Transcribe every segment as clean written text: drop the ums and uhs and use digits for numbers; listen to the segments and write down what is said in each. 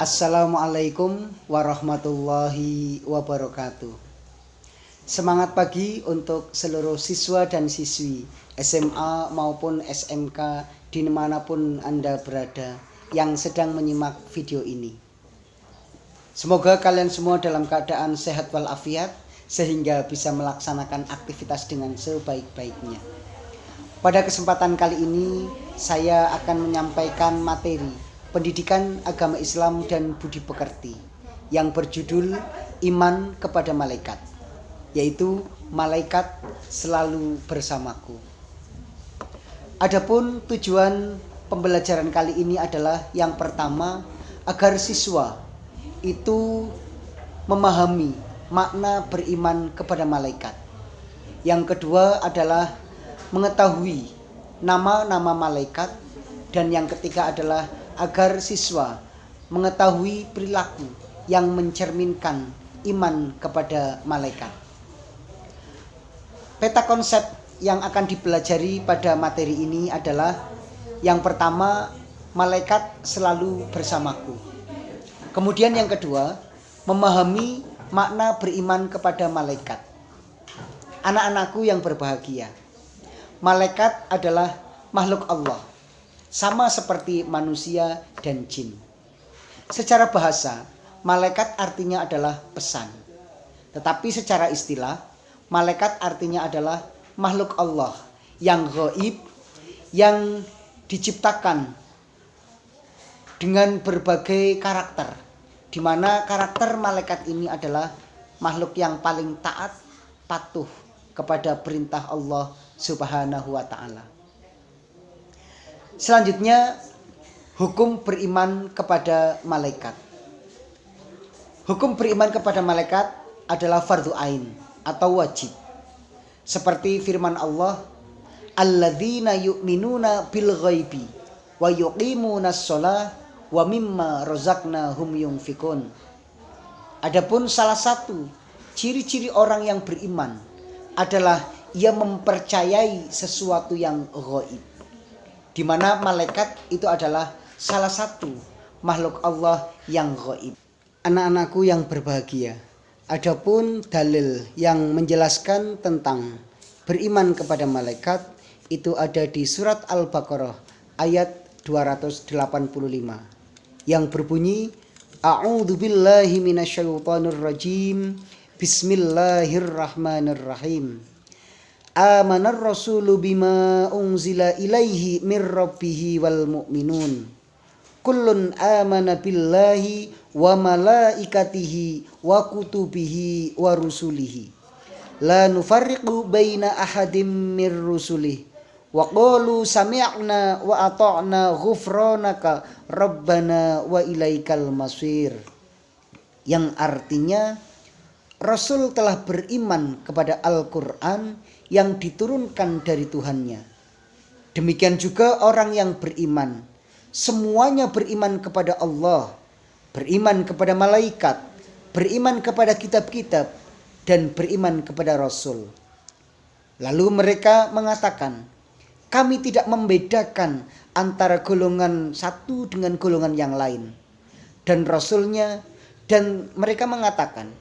Assalamualaikum warahmatullahi wabarakatuh. Semangat pagi untuk seluruh siswa dan siswi SMA maupun SMK dimanapun Anda berada yang sedang menyimak video ini. Semoga kalian semua dalam keadaan sehat walafiat sehingga bisa melaksanakan aktivitas dengan sebaik-baiknya. Pada kesempatan kali ini saya akan menyampaikan materi Pendidikan Agama Islam dan Budi Pekerti yang berjudul Iman kepada Malaikat, yaitu Malaikat Selalu Bersamaku. Adapun tujuan pembelajaran kali ini adalah yang pertama, agar siswa itu memahami makna beriman kepada malaikat. Yang kedua adalah mengetahui nama-nama malaikat, dan yang ketiga adalah agar siswa mengetahui perilaku yang mencerminkan iman kepada malaikat. Peta konsep yang akan dipelajari pada materi ini adalah yang pertama, malaikat selalu bersamaku. Kemudian yang kedua, memahami makna beriman kepada malaikat. Anak-anakku yang berbahagia, malaikat adalah makhluk Allah, sama seperti manusia dan jin. Secara bahasa, malaikat artinya adalah pesan. Tetapi secara istilah, malaikat artinya adalah makhluk Allah yang gaib, yang diciptakan dengan berbagai karakter, di mana karakter malaikat ini adalah makhluk yang paling taat, patuh kepada perintah Allah Subhanahu wa Ta'ala. Selanjutnya, hukum beriman kepada malaikat. Hukum beriman kepada malaikat adalah fardhu ain atau wajib. Seperti firman Allah, alladzina yu'minuna bil ghaibi wa yuqimunas shalah wa mimma razaqnahum yunfikun. Adapun salah satu ciri-ciri orang yang beriman adalah ia mempercayai sesuatu yang ghaib, di mana malaikat itu adalah salah satu makhluk Allah yang gaib. Anak-anakku yang berbahagia, adapun dalil yang menjelaskan tentang beriman kepada malaikat itu ada di surat Al-Baqarah ayat 285 yang berbunyi, A'udzubillahi minasyaitonirrajim, Bismillahirrahmanirrahim. Amanar rasulu bima unzila ilaihi mir rabbihi wal mu'minun. Kullun amana billahi wa malaikatihi wa kutubihi wa rusulihi. La nufarriqu baina ahadim mir rusulih. Wa qalu sami'na wa ata'na ghufranaka rabbana wa ilaikal masir. Yang artinya, Rasul telah beriman kepada Al-Quran yang diturunkan dari Tuhannya. Demikian juga orang yang beriman. Semuanya beriman kepada Allah, beriman kepada malaikat, beriman kepada kitab-kitab, dan beriman kepada Rasul. Lalu mereka mengatakan, kami tidak membedakan antara golongan satu dengan golongan yang lain. Dan Rasulnya, dan mereka mengatakan,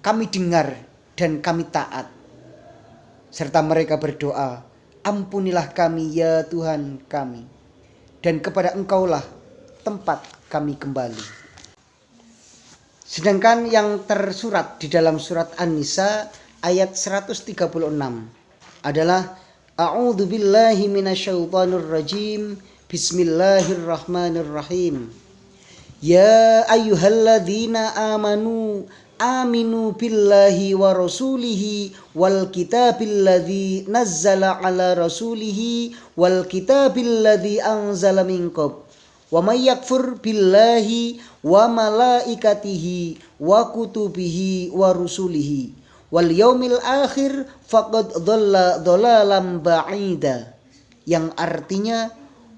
kami dengar dan kami taat. Serta mereka berdoa, ampunilah kami ya Tuhan kami, dan kepada Engkaulah tempat kami kembali. Sedangkan yang tersurat di dalam surat An-Nisa ayat 136 adalah A'udzubillahi minasyaitonirrajim, Bismillahirrahmanirrahim. Ya ayyuhalladzina amanu aminu billahi wa rasulihi wal kitabil ladzi nazzala ala rasulihi wal kitabil ladzi anzala min qabl wa may yakfur billahi wa malaikatihi wa kutubihi wa rusulihi wal yaumil akhir faqad dhalla dhalalan ba'ida. Yang artinya,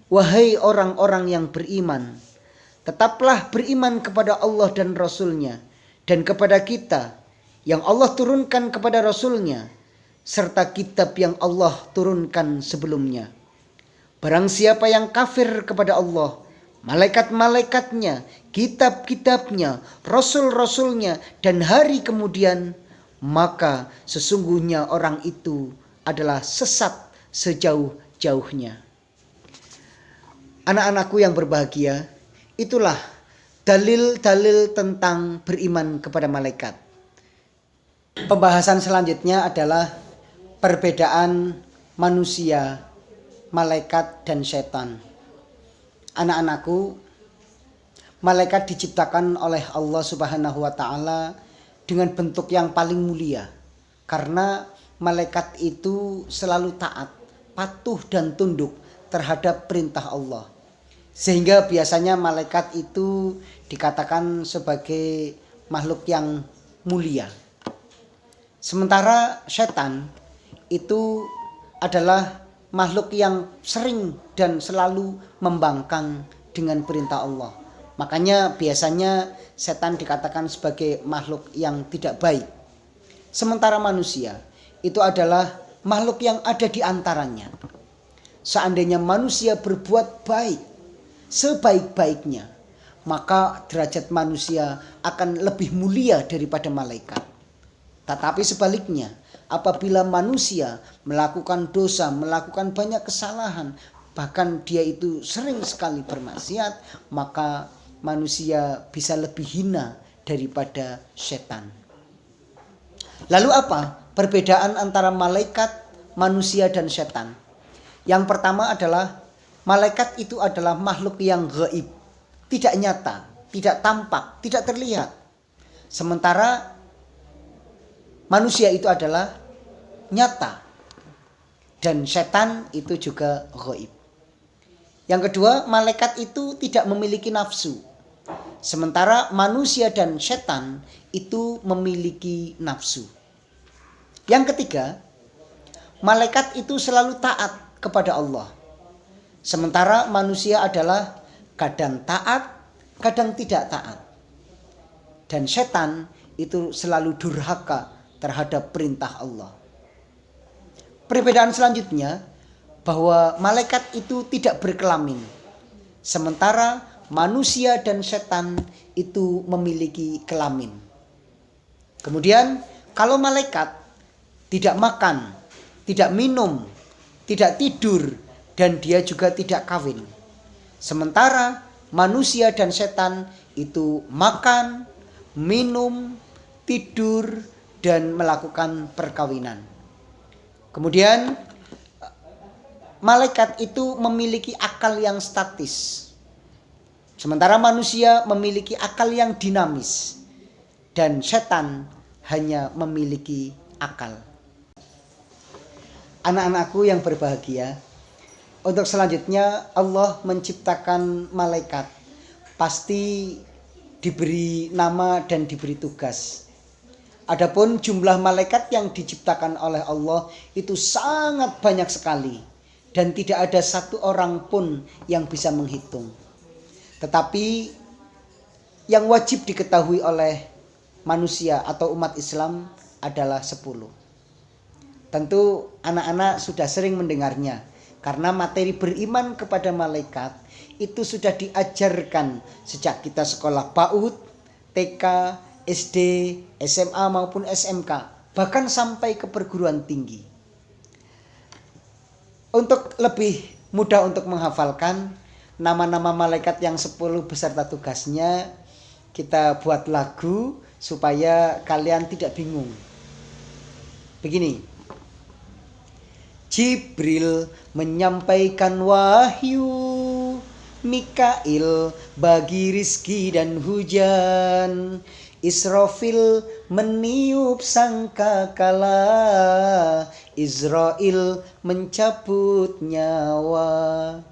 wahai orang-orang yang beriman, tetaplah beriman kepada Allah dan Rasulnya, dan kepada kita yang Allah turunkan kepada Rasulnya, serta kitab yang Allah turunkan sebelumnya. Barang siapa yang kafir kepada Allah, malaikat-malaikatnya, kitab-kitabnya, rasul-rasulnya, dan hari kemudian, maka sesungguhnya orang itu adalah sesat sejauh-jauhnya. Anak-anakku yang berbahagia, itulah dalil-dalil tentang beriman kepada malaikat. Pembahasan selanjutnya adalah perbedaan manusia, malaikat, dan setan. Anak-anakku, malaikat diciptakan oleh Allah Subhanahu wa Ta'ala dengan bentuk yang paling mulia, karena malaikat itu selalu taat, patuh, dan tunduk terhadap perintah Allah, sehingga biasanya malaikat itu dikatakan sebagai makhluk yang mulia. Sementara setan itu adalah makhluk yang sering dan selalu membangkang dengan perintah Allah. Makanya biasanya setan dikatakan sebagai makhluk yang tidak baik. Sementara manusia itu adalah makhluk yang ada di antaranya. Seandainya manusia berbuat baik sebaik-baiknya, maka derajat manusia akan lebih mulia daripada malaikat. Tetapi sebaliknya, apabila manusia melakukan dosa, melakukan banyak kesalahan, bahkan dia itu sering sekali bermaksiat, maka manusia bisa lebih hina daripada setan. Lalu apa perbedaan antara malaikat, manusia, dan setan? Yang pertama adalah malaikat itu adalah makhluk yang gaib, tidak nyata, tidak tampak, tidak terlihat. Sementara manusia itu adalah nyata, dan setan itu juga gaib. Yang kedua, malaikat itu tidak memiliki nafsu, sementara manusia dan setan itu memiliki nafsu. Yang ketiga, malaikat itu selalu taat kepada Allah, sementara manusia adalah kadang taat, kadang tidak taat. Dan setan itu selalu durhaka terhadap perintah Allah. Perbedaan selanjutnya, bahwa malaikat itu tidak berkelamin, sementara manusia dan setan itu memiliki kelamin. Kemudian kalau malaikat tidak makan, tidak minum, tidak tidur, dan dia juga tidak kawin. Sementara manusia dan setan itu makan, minum, tidur, dan melakukan perkawinan. Kemudian malaikat itu memiliki akal yang statis, sementara manusia memiliki akal yang dinamis, dan setan hanya memiliki akal. Anak-anakku yang berbahagia, untuk selanjutnya Allah menciptakan malaikat, pasti diberi nama dan diberi tugas. Adapun jumlah malaikat yang diciptakan oleh Allah itu sangat banyak sekali, dan tidak ada satu orang pun yang bisa menghitung. Tetapi yang wajib diketahui oleh manusia atau umat Islam adalah 10. Tentu anak-anak sudah sering mendengarnya, karena materi beriman kepada malaikat itu sudah diajarkan sejak kita sekolah PAUD, TK, SD, SMA maupun SMK, bahkan sampai ke perguruan tinggi. Untuk lebih mudah untuk menghafalkan nama-nama malaikat yang 10 beserta tugasnya, kita buat lagu supaya kalian tidak bingung. Begini. Jibril menyampaikan wahyu, Mikail bagi rizki dan hujan, Israfil meniup sangkakala, Israel mencabut nyawa.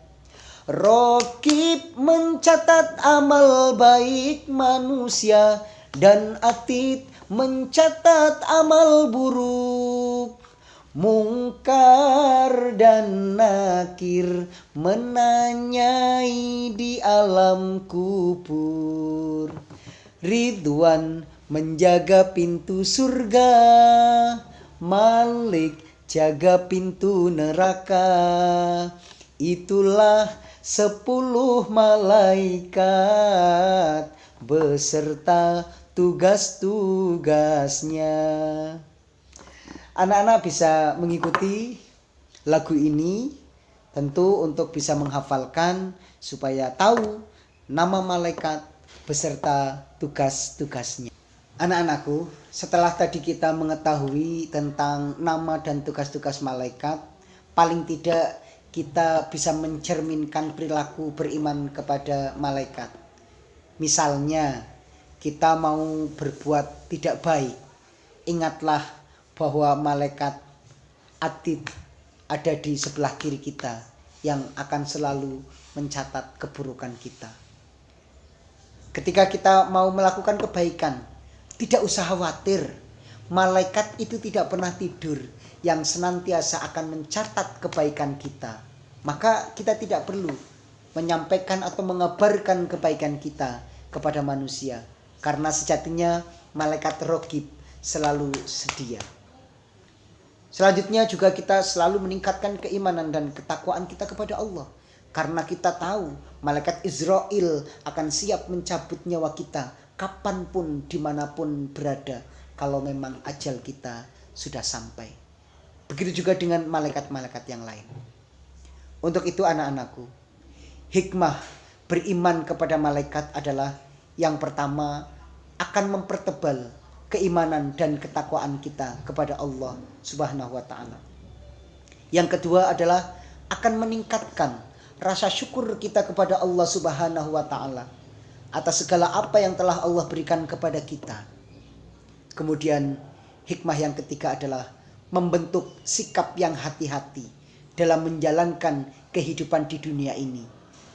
Rokib mencatat amal baik manusia, dan Atid mencatat amal buruk. Mungkar dan Nakir menanyai di alam kubur. Ridwan menjaga pintu surga, Malik jaga pintu neraka. itulah 10 malaikat beserta tugas-tugasnya. Anak-anak bisa mengikuti lagu ini tentu untuk bisa menghafalkan supaya tahu nama malaikat beserta tugas-tugasnya. Anak-anakku, setelah tadi kita mengetahui tentang nama dan tugas-tugas malaikat, paling tidak kita bisa mencerminkan perilaku beriman kepada malaikat. Misalnya, kita mau berbuat tidak baik, ingatlah bahwa malaikat atid ada di sebelah kiri kita yang akan selalu mencatat keburukan kita. Ketika kita mau melakukan kebaikan, tidak usah khawatir. Malaikat itu tidak pernah tidur yang senantiasa akan mencatat kebaikan kita. Maka kita tidak perlu menyampaikan atau mengabarkan kebaikan kita kepada manusia. Karena sejatinya malaikat raqib selalu sedia. Selanjutnya juga kita selalu meningkatkan keimanan dan ketakwaan kita kepada Allah. Karena kita tahu malaikat Israel akan siap mencabut nyawa kita kapanpun, dimanapun berada, kalau memang ajal kita sudah sampai. Begitu juga dengan malaikat-malaikat yang lain. Untuk itu anak-anakku, hikmah beriman kepada malaikat adalah yang pertama akan mempertebal keimanan dan ketakwaan kita kepada Allah Subhanahu wa taala. Yang kedua adalah akan meningkatkan rasa syukur kita kepada Allah Subhanahu wa taala atas segala apa yang telah Allah berikan kepada kita. Kemudian hikmah yang ketiga adalah membentuk sikap yang hati-hati dalam menjalankan kehidupan di dunia ini.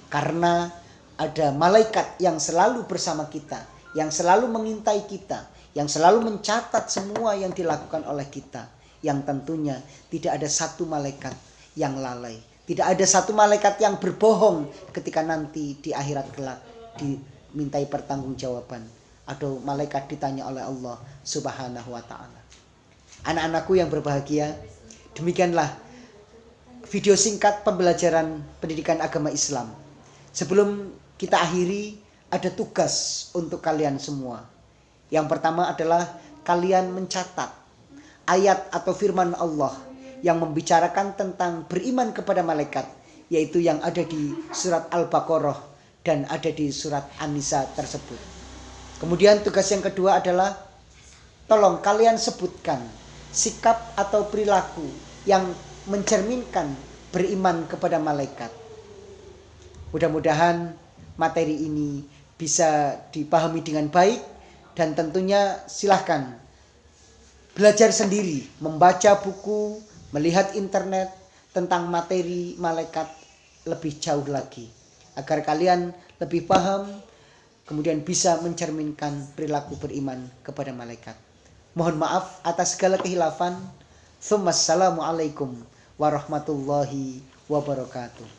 Karena ada malaikat yang selalu bersama kita, yang selalu mengintai kita, yang selalu mencatat semua yang dilakukan oleh kita. Yang tentunya tidak ada satu malaikat yang lalai. Tidak ada satu malaikat yang berbohong ketika nanti di akhirat kelak dimintai pertanggungjawaban. Atau malaikat ditanya oleh Allah Subhanahu wa ta'ala. Anak-anakku yang berbahagia, demikianlah video singkat pembelajaran pendidikan agama Islam. Sebelum kita akhiri, ada tugas untuk kalian semua. Yang pertama adalah kalian mencatat ayat atau firman Allah yang membicarakan tentang beriman kepada malaikat, yaitu yang ada di surat Al-Baqarah dan ada di surat An-Nisa tersebut. Kemudian tugas yang kedua adalah tolong kalian sebutkan sikap atau perilaku yang mencerminkan beriman kepada malaikat. Mudah-mudahan materi ini bisa dipahami dengan baik. Dan tentunya silahkan belajar sendiri, membaca buku, melihat internet tentang materi malaikat lebih jauh lagi. Agar kalian lebih paham, kemudian bisa mencerminkan perilaku beriman kepada malaikat. Mohon maaf atas segala kehilafan. Assalamualaikum warahmatullahi wabarakatuh.